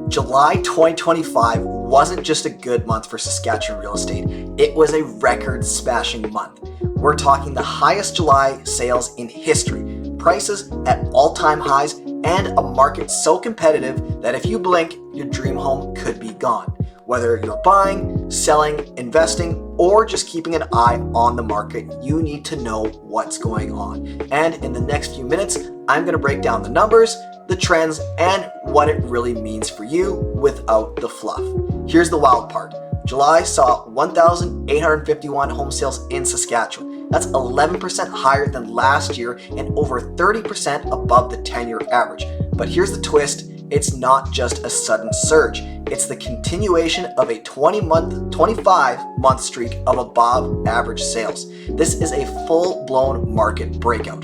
July 2025 wasn't just a good month for Saskatchewan real estate, it was a record-smashing month. We're talking the highest July sales in history, prices at all-time highs, and a market so competitive that if you blink, your dream home could be gone. Whether you're buying, selling, investing, or just keeping an eye on the market, you need to know what's going on. And in the next few minutes, I'm going to break down the numbers, the trends, and what it really means for you without the fluff. Here's the wild part. July saw 1,851 home sales in Saskatchewan. That's 11% higher than last year and over 30% above the 10-year average. But here's the twist. It's not just a sudden surge. It's the continuation of a 25-month streak of above average sales. This is a full-blown market breakout.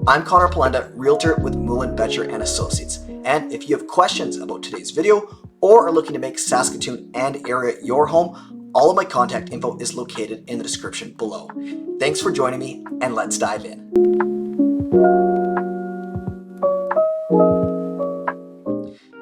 I'm Conor, Palendat, realtor with Moulin Betcher & Associates. And if you have questions about today's video or are looking to make Saskatoon and area your home, all of my contact info is located in the description below. Thanks for joining me, and let's dive in.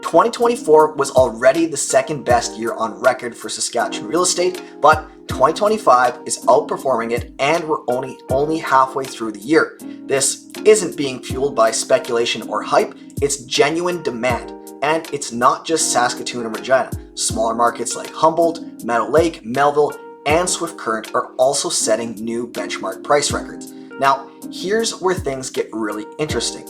2024 was already the second best year on record for Saskatchewan real estate, but 2025 is outperforming it, and we're only halfway through the year. This isn't being fueled by speculation or hype, it's genuine demand. And it's not just Saskatoon and Regina. Smaller markets like Humboldt, Meadow Lake, Melville, and Swift Current are also setting new benchmark price records. Now, here's where things get really interesting.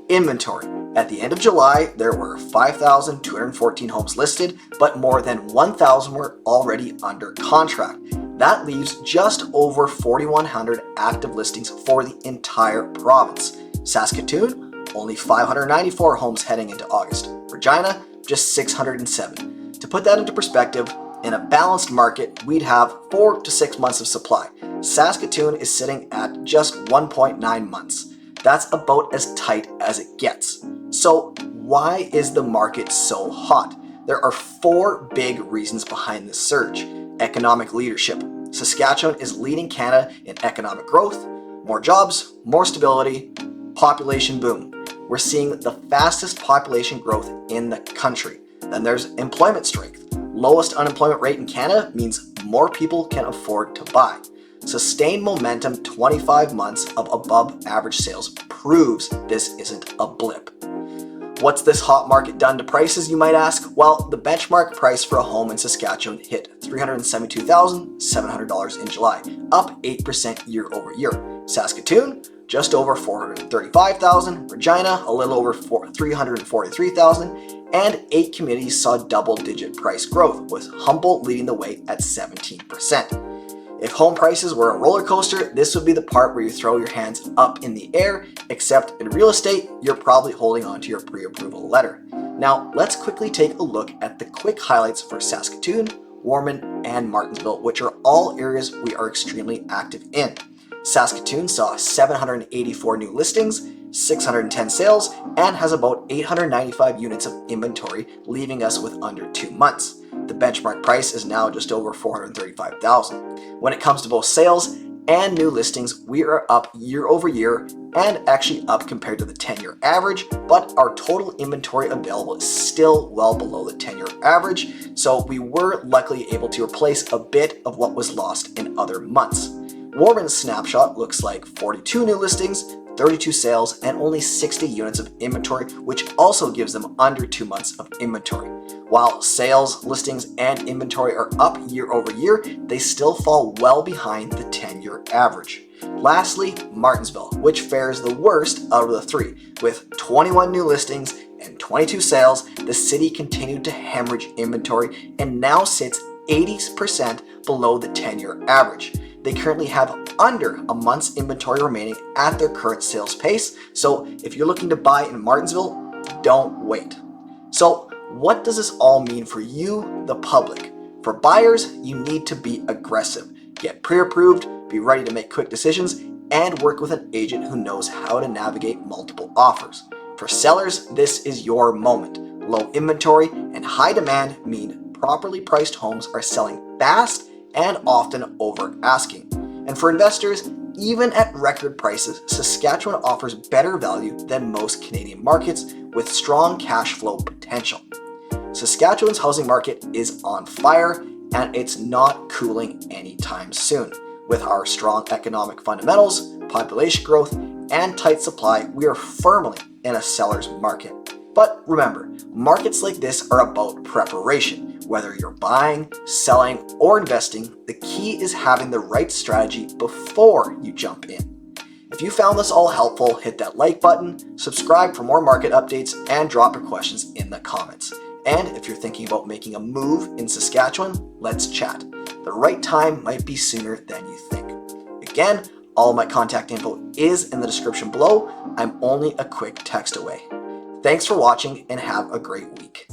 Inventory. At the end of July, there were 5,214 homes listed, but more than 1,000 were already under contract. That leaves just over 4,100 active listings for the entire province. Saskatoon, only 594 homes heading into August. Regina, just 607. To put that into perspective, in a balanced market, we'd have 4 to 6 months of supply. Saskatoon is sitting at just 1.9 months. That's about as tight as it gets. So why is the market so hot? There are 4 big reasons behind this surge. Economic leadership. Saskatchewan is leading Canada in economic growth, more jobs, more stability, population boom. We're seeing the fastest population growth in the country. Then there's employment strength. Lowest unemployment rate in Canada means more people can afford to buy. Sustained momentum, 25 months of above average sales proves this isn't a blip. What's this hot market done to prices, you might ask? Well, the benchmark price for a home in Saskatchewan hit $372,700 in July, up 8% year over year. Saskatoon, just over $435,000, Regina, a little over $343,000, and 8 communities saw double-digit price growth, with Humboldt leading the way at 17%. If home prices were a roller coaster, this would be the part where you throw your hands up in the air, except in real estate, you're probably holding on to your pre-approval letter. Now, let's quickly take a look at the quick highlights for Saskatoon, Warman, and Martensville, which are all areas we are extremely active in. Saskatoon saw 784 new listings, 610 sales, and has about 895 units of inventory, leaving us with under 2 months. The benchmark price is now just over $435,000. When it comes to both sales and new listings, we are up year over year and actually up compared to the 10-year average, but our total inventory available is still well below the 10-year average, so we were luckily able to replace a bit of what was lost in other months. Warman's snapshot looks like 42 new listings, 32 sales, and only 60 units of inventory, which also gives them under 2 months of inventory. While sales, listings, and inventory are up year over year, they still fall well behind the 10-year average. Lastly, Martensville, which fares the worst out of the 3. With 21 new listings and 22 sales, the city continued to hemorrhage inventory and now sits 80% below the 10-year average. They currently have under a month's inventory remaining at their current sales pace, so if you're looking to buy in Martensville, don't wait. So what does this all mean for you, the public? For buyers, you need to be aggressive, get pre-approved, be ready to make quick decisions, and work with an agent who knows how to navigate multiple offers. For sellers, this is your moment. Low inventory and high demand mean properly priced homes are selling fast and often over asking. And for investors, even at record prices, Saskatchewan offers better value than most Canadian markets with strong cash flow potential. Saskatchewan's housing market is on fire, and it's not cooling anytime soon. With our strong economic fundamentals, population growth, and tight supply, we are firmly in a seller's market. But remember, markets like this are about preparation. Whether you're buying, selling, or investing, the key is having the right strategy before you jump in. If you found this all helpful, hit that like button, subscribe for more market updates, and drop your questions in the comments. And if you're thinking about making a move in Saskatchewan, let's chat. The right time might be sooner than you think. Again, all of my contact info is in the description below. I'm only a quick text away. Thanks for watching and have a great week.